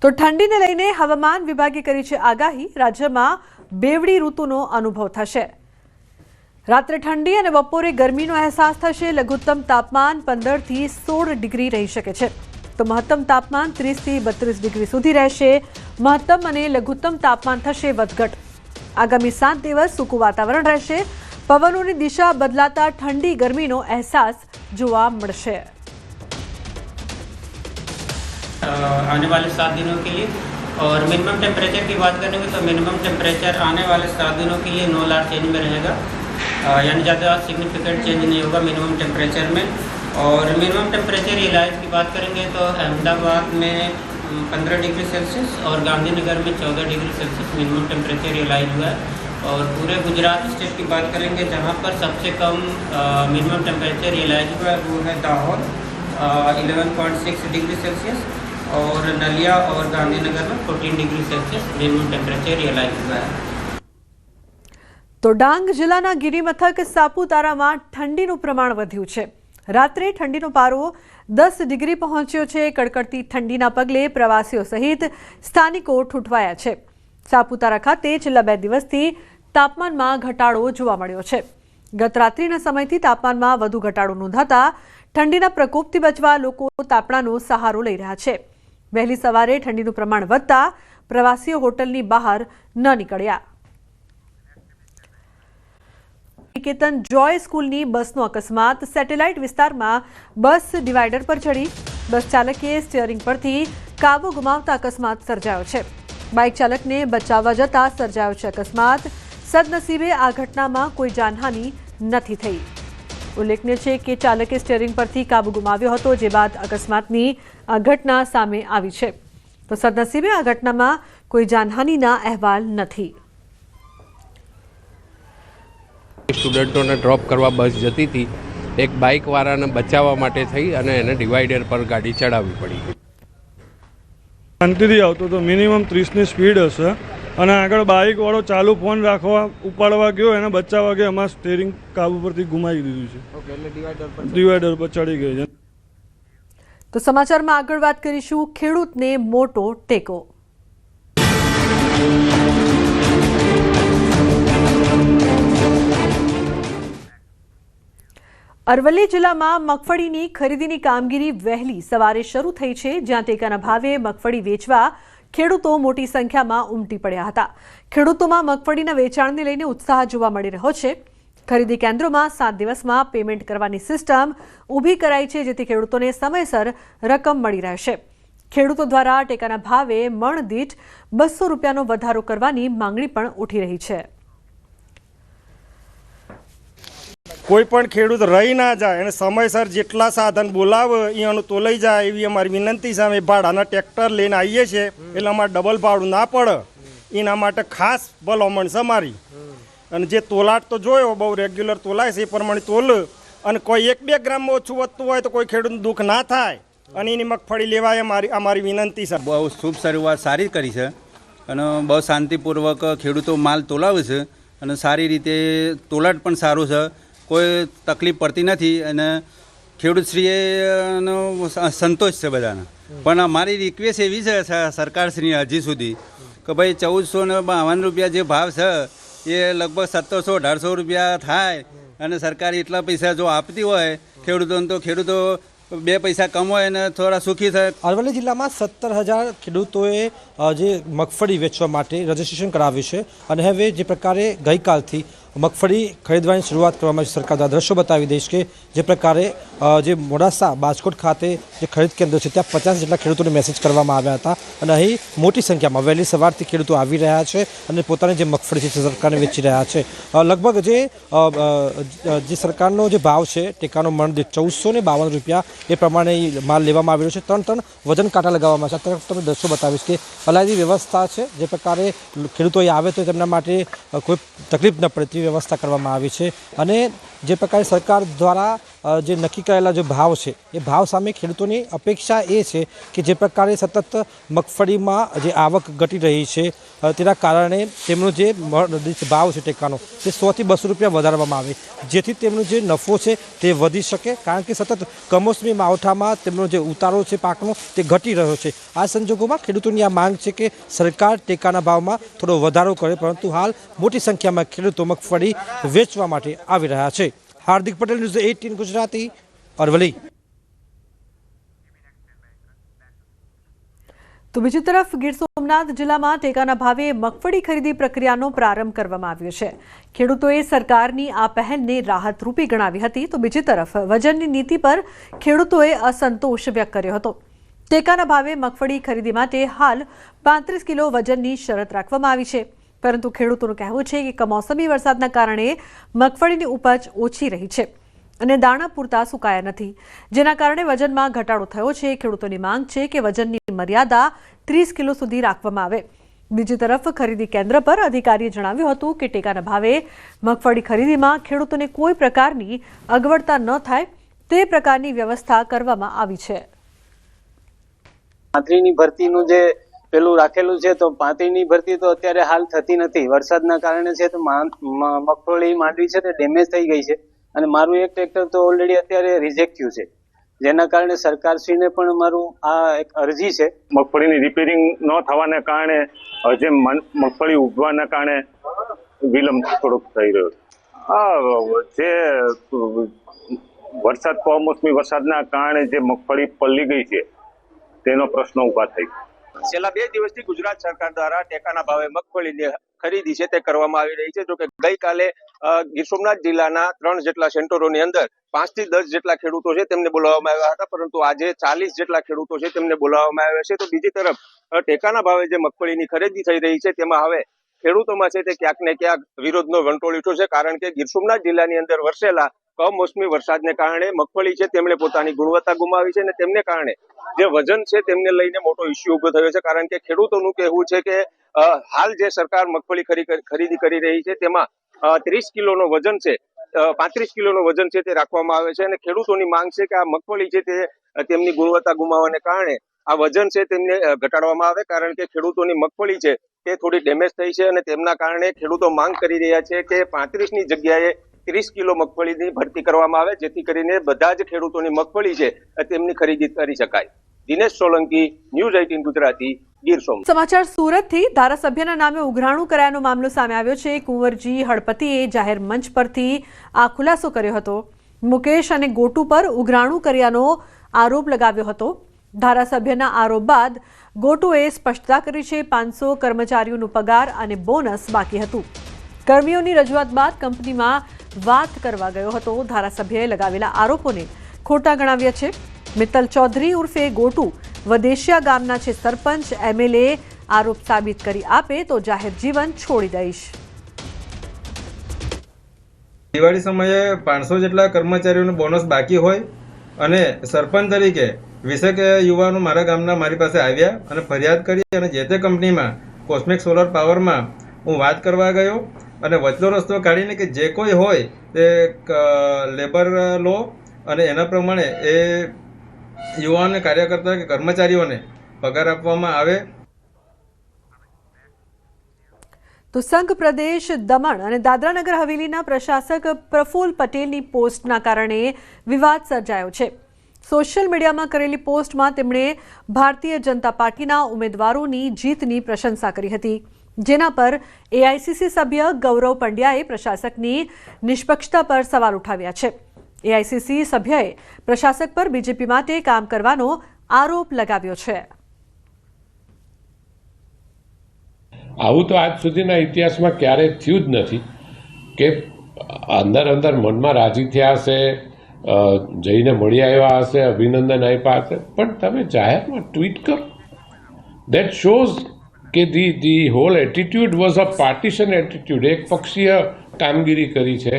તો ઠંડીને લઈને હવામાન વિભાગે કરી છે આગાહી। રાજ્યમાં બેવડી ઋતુનો અનુભવ થશે। રાત્રે ઠંડી અને બપોરે ગરમીનો અહેસાસ થશે। લઘુત્તમ તાપમાન 15 થી 16 ડિગ્રી રહી શકે છે, તો મહત્તમ તાપમાન 30 થી 32 ડિગ્રી સુધી રહેશે। મહત્તમ અને લઘુત્તમ તાપમાન થશે વધઘટ। આગામી 7 દિવસ સૂકું વાતાવરણ રહેશે। પવનોની દિશા બદલાતા ઠંડી ગરમીનો અહેસાસ જોવા મળશે। आने वाले 7 दिनों के लिए और मिनिमम टेम्परेचर की बात करेंगे तो मिनिमम टेम्परेचर आने वाले 7 दिनों के लिए 9 लाख चेंज में रहेगा, यानी ज़्यादा सिग्निफिकेंट चेंज नहीं होगा मिनिमम टेम्परेचर में। और मिनिमम टेम्परेचर रियलाइज की बात करेंगे तो अहमदाबाद में 15 डिग्री सेल्सियस और गांधीनगर में 14 degree Celsius minimum temperature realise हुआ है। और पूरे गुजरात स्टेट की बात करेंगे जहाँ पर सबसे कम मिनिमम टेम्परेचर रियलाइज हुआ है वो है दाहोद 11.6 डिग्री सेल्सियस और नलिया और गांधीनगर में 14 degree Celsius minimum temperature realise हुआ है। तो डांग जिल्लाના ગિરિમથક સાપુતારામાં ઠંડીનું પ્રમાણ વધ્યું છે। રાત્રે ઠંડીનો પારો 10 ડિગ્રી પહોંચ્યો છે। કડકડતી ઠંડીના પગલે પ્રવાસીઓ સહિત સ્થાનિકો ઠૂંઠવાયા છે। સાપુતારા ખાતે છેલ્લા 2 દિવસથી તાપમાનમાં ઘટાડો જોવા મળ્યો છે। ગત રાત્રિના સમયથી તાપમાનમાં વધુ ઘટાડો નોંધાતા ઠંડીના પ્રકોપથી બચવા લોકો તાપણાનો સહારો લઈ રહ્યા છે। વહેલી સવારે ઠંડીનું પ્રમાણ વધતા પ્રવાસીઓ હોટલની બહાર ન નીકળ્યા। નિકેતન જોય સ્કૂલની બસનો અકસ્માત। સેટેલાઇટ વિસ્તારમાં બસ ડિવાઈડર પર ચડી બસ ચાલકે સ્ટીયરિંગ પરથી કાબુ ગુમાવતા અકસ્માત સર્જાયો છે। બાઇક ચાલકને બચાવવા જતા સર્જાયો છે અકસ્માત। સદનસીબે આ ઘટનામાં કોઈ જાનહાનિ નથી થઈ। ઉલ્લેખનીય છે કે ચાલકે સ્ટીયરિંગ પરથી કાબુ ગુમાવ્યો હતો, જે બાદ અકસ્માતની આ ઘટના સામે આવી છે। તો સદનસીબે આ ઘટનામાં કોઈ જાનહાનિના અહેવાલ નથી। સ્ટુડન્ટોને ડ્રોપ કરવા બસ જતી હતી, એક બાઇકવાળાને બચાવવા માટે થઈ અને એને ડિવાઈડર પર ગાડી ચડાવવી પડી। શાંતિથી આવતો તો મિનિમમ 30ની સ્પીડ હશે અને આગળ બાઇકવાળો ચાલુ ફોન રાખવા ઉપાડવા ગયો, એને બચાવવા ગયો, એમાં સ્ટીયરિંગ કાબુ પરથી ગુમાવી દીધું છે। ડિવાઈડર પર ચડી ગઈ છે। તો સમાચારમાં આગળ વાત કરીશું ખેડૂતને મોટો ટેકો। અરવલ્લી જિલ્લામાં મગફળીની ખરીદીની કામગીરી વહેલી સવારે શરૂ થઈ છે, જ્યાં ટેકાના ભાવે મગફળી વેચવા ખેડૂતો મોટી સંખ્યામાં ઉમટી પડ્યા હતા। ખેડૂતોમાં મગફળીના વેચાણને લઈને ઉત્સાહ જોવા મળી રહ્યો છે। ખરીદી કેન્દ્રોમાં 7 દિવસમાં પેમેન્ટ કરવાની સિસ્ટમ ઊભી કરાઈ છે, જેથી ખેડૂતોને સમયસર રકમ મળી રહેશે। ખેડૂતો દ્વારા ટેકાના ભાવે મણ દીઠ 200 રૂપિયાનો વધારો કરવાની માંગણી પણ ઉઠી રહી છે। કોઈ પણ ખેડૂત રહી ના જાય અને સમયસર જેટલા સાધન બોલાવે અહીંયાનું તોલાઈ જાય એવી અમારી વિનંતી છે। અમે ભાડાના ટ્રેક્ટર લઈને આવીએ છીએ એટલે અમારે ડબલ ભાડું ના પડે એના માટે ખાસ ભલામણ છે મારી। અને જે તોલાટ તો જોયો બહુ રેગ્યુલર તોલાય છે એ પ્રમાણે તોલ અને કોઈ 1-2 ગ્રામમાં ઓછું વધતું હોય તો કોઈ ખેડૂતનું દુઃખ ના થાય અને એની મગફળી લેવાય અમારી વિનંતી છે। બહુ શુભ શરૂઆત સારી કરી છે અને બહુ શાંતિપૂર્વક ખેડૂતો માલ તોલાવે છે અને સારી રીતે તોલાટ પણ સારું છે, કોઈ તકલીફ પડતી નથી અને ખેડૂતશ્રીએ સંતોષ છે બધાને। પણ અમારી રિક્વેસ્ટ એવી છે સરકારશ્રીને હજી સુધી કે ભાઈ 1452 રૂપિયા જે ભાવ છે એ લગભગ 1700-1800 રૂપિયા થાય અને સરકાર એટલા પૈસા જો આપતી હોય ખેડૂતોને તો ખેડૂતો 2 પૈસા કમાય અને થોડા સુખી થાય। અરવલ્લી જિલ્લામાં 17,000 ખેડૂતોએ જે મગફળી વેચવા માટે રજીસ્ટ્રેશન કરાવ્યું છે અને હવે જે પ્રકારે ગઈકાલથી મગફળી ખરીદવાની શરૂઆત કરવામાં આવી। સરકાર દ્વારા દ્રશ્યો બતાવી દઈશ કે જે પ્રકારે જે મોડાસા બાજકોટ ખાતે જે ખરીદ કેન્દ્ર છે ત્યાં 50 જેટલા ખેડૂતોને મેસેજ કરવામાં આવ્યા હતા અને અહીં મોટી સંખ્યામાં વહેલી સવારથી ખેડૂતો આવી રહ્યા છે અને પોતાની જે મગફળી છે તે સરકારને વેચી રહ્યા છે। લગભગ જે સરકારનો જે ભાવ છે ટેકાનો મણ દીઠ 1452 રૂપિયા એ પ્રમાણે માલ લેવામાં આવ્યો છે। 3 ટન વજન કાંટા લગાવવામાં છે। અત્યારે તમે દ્રશ્યો બતાવીશ કે અલાયદી વ્યવસ્થા છે, જે પ્રકારે ખેડૂતો આવે તો તેમના માટે કોઈ તકલીફ ન પડે તેવી વ્યવસ્થા કરવામાં આવી છે। અને જે પ્રકારે સરકાર દ્વારા જે નક્કી કરેલા જે ભાવ છે એ ભાવ સામે ખેડૂતોની અપેક્ષા એ છે કે જે પ્રકારે સતત મગફળીમાં જે આવક ઘટી રહી છે તેના કારણે તેમનો જે ભાવ છે ટેકાનો તે 100 થી 200 રૂપિયા વધારવામાં આવે, જેથી તેમનો જે નફો છે તે વધી શકે, કારણ કે સતત કમોસમી માવઠામાં તેમનો જે ઉતારો છે પાકનો તે ઘટી રહ્યો છે। આ સંજોગોમાં ખેડૂતોની આ માંગ છે કે સરકાર ટેકાના ભાવમાં થોડો વધારો કરે, પરંતુ હાલ મોટી સંખ્યામાં ખેડૂતો મગફળી વેચવા માટે આવી રહ્યા છે। હાર્દિક પટેલ, ન્યૂઝ 18 ગુજરાતી, અરવલ્લી। તો બીજી તરફ ગીર સોમનાથ જિલ્લામાં ટેકાના ભાવે મગફળી ખરીદી પ્રક્રિયાનો પ્રારંભ કરવામાં આવ્યો છે। ખેડૂતોએ સરકારની આ પહેલને રાહતરૂપી ગણાવી હતી, તો બીજી તરફ વજનની નીતિ પર ખેડૂતોએ અસંતોષ વ્યક્ત કર્યો હતો। ટેકાના ભાવે મગફળી ખરીદી માટે હાલ 35 કિલો વજનની શરત રાખવામાં આવી છે, પરંતુ ખેડૂતોનું કહેવું છે કે કમોસમી વરસાદના કારણે મગફળીની ઉપજ ઓછી રહી છે અને દાણા પૂરતા સુકાયા નથી, જેના કારણે વજનમાં ઘટાડો થયો છે। ખેડૂતોની માંગ છે કે વજનની મર્યાદા 30 કિલો સુધી રાખવામાં આવે। બીજી તરફ ખરીદી કેન્દ્ર પર અધિકારીએ જણાવ્યું હતું કે ટેકાના ભાવે મગફળી ખરીદીમાં ખેડૂતોને કોઈ પ્રકારની અગવડતા ન થાય તે પ્રકારની વ્યવસ્થા કરવામાં આવી છે। પાંત્રીની ભરતીનું જે પેલું રાખેલું છે, તો પાંત્રીની ભરતી તો અત્યારે હાલ થતી નથી, વરસાદના કારણે છે। તો મગફળી માંડવી છે તે ડેમેજ થઈ ગઈ છે અને મારું એક ટ્રેક્ટર તો ઓલરેડી અત્યારે રિજેક્ટ થયું છે, જેના કારણે સરકારશ્રીને પણ મારું આ એક અરજી છે। મગફળીની રિપેરિંગ ન થવાને કારણે જે મગફળી ઉગવાના કારણે વિલંબ થોડોક થઈ રહ્યો છે। જે વરસાદ કમોસમી વરસાદના કારણે જે મગફળી પલળી ગઈ છે તેનો પ્રશ્ન ઉભા થઈ ગયો। છેલ્લા 2 દિવસથી ગુજરાત સરકાર દ્વારા ટેકાના ભાવે મગફળીની ખરીદી છે તે કરવામાં આવી રહી છે। જો કે ગઈકાલે ગીર સોમનાથ જિલ્લાના 3 જેટલા સેન્ટરોની અંદર 5 થી 10 જેટલા ખેડૂતો છે તેમને બોલાવવામાં આવ્યા હતા, પરંતુ આજે 40 જેટલા ખેડૂતો છે તેમને બોલાવવામાં આવ્યા છે। તો બીજી તરફ ટેકાના ભાવે જે મગફળીની ખરીદી થઈ રહી છે તેમાં હવે ખેડૂતોમાં છે તે ક્યાંક ને ક્યાંક વિરોધનો વંટોળ ઉઠ્યો છે, કારણ કે ગીર સોમનાથ જિલ્લાની અંદર વરસેલા કમોસમી વરસાદને કારણે મગફળી છે તેમણે પોતાની ગુણવત્તા ગુમાવી છે અને તેમને કારણે જે વજન છે તેમને લઈને મોટો ઇસ્યુ ઉભો થયો છે, કારણ કે ખેડૂતોનું કહેવું છે કે હાલ જે સરકાર મગફળી ખરીદી કરી રહી છે તેમાં 30 કિલોનો વજન છે, 35 કિલોનો વજન છે તે રાખવામાં આવે છે અને ખેડૂતોની માંગ છે કે આ મગફળી છે તે તેમની ગુણવત્તા ગુમાવવાને કારણે આ વજન છે તેમને ઘટાડવામાં આવે, કારણ કે ખેડૂતોની મગફળી છે તે થોડી ડેમેજ થઈ છે અને તેમના કારણે ખેડૂતો માંગ કરી રહ્યા છે કે 35ની જગ્યાએ 30 કિલો મગફળીની ભરતી કરવામાં આવે, જેથી કરીને બધા જ ખેડૂતોની મગફળી છે તેમની ખરીદી કરી શકાય। દિનેશ સોલંકી, ન્યૂઝ 18 ગુજરાતી, ગીર સોમનાથ। સમાચાર સુરતથી ધારાસભ્યના નામે ઉઘરાણું કરાયાનો મામલો સામે આવ્યો છે। કુંવરજી હળપતિએ જાહેર મંચ પરથી આ ખુલાસો કર્યો હતો। મુકેશ અને ગોટુ પર ઉઘરાણું કર્યાનો આરોપ લગાવ્યો હતો। ધારાસભ્યના આરોપ બાદ ગોટુએ સ્પષ્ટતા કરી છે। 500 કર્મચારીઓનો પગાર અને બોનસ બાકી હતું। કર્મીઓની રજૂઆત બાદ કંપનીમાં વાત કરવા ગયો હતો। ધારાસભ્યએ લગાવેલા આરોપોને ખોટા ગણાવ્યા છે। મિત્તલ ચૌધરી ઉર્ફે ગોટુ વદેશિયા ગામના છે સરપંચ। એમએલએ આરોપ સાબિત કરી આપે તો જાહેર જીવન છોડી દઈશ। દિવાળી સમયે 500 જેટલા કર્મચારીઓનું બોનસ બાકી હોય અને સરપંચ તરીકે 20 યુવાનો મારા ગામના મારી પાસે આવ્યા અને ફરિયાદ કરી અને જે તે કંપનીમાં કોસ્મિક સોલર પાવરમાં હું વાત કરવા ગયો અને વચલો રસ્તો કાઢીને કે જે કોઈ હોય તે લેબર લો અને એના પ્રમાણે એ યુવાનોને કાર્યકર્તા કે કર્મચારીઓને પગાર આપવામાં આવે। તો સંઘ પ્રદેશ દમણ અને દાદરાનગર હવેલીના પ્રશાસક પ્રફુલ્લ પટેલની પોસ્ટના કારણે વિવાદ સર્જાયો છે। સોશિયલ મીડિયામાં કરેલી પોસ્ટમાં તેમણે ભારતીય જનતા પાર્ટીના ઉમેદવારોની જીતની પ્રશંસા કરી હતી, જેના પર એઆઈસીસી સભ્ય ગૌરવ પંડ્યાએ પ્રશાસકની નિષ્પક્ષતા પર સવાલ ઉઠાવ્યા છે। એઆઈસીસી સભ્યએ પ્રશાસક પર બીજેપી માટે કામ કરવાનો આરોપ લગાવ્યો છે। આવું તો આજ સુધીના ઇતિહાસમાં ક્યારેય થયું જ નથી કે અંદર મનમાં રાજી થયા હશે, જઈને મળી આવ્યા હશે, અભિનંદન આપ્યા હશે, પણ તમે જાહેરમાં ટ્વીટ કરો, દેટ શોઝ કે the hall attitude was a partition attitude, એક પક્ષીય કામગીરી કરી છે।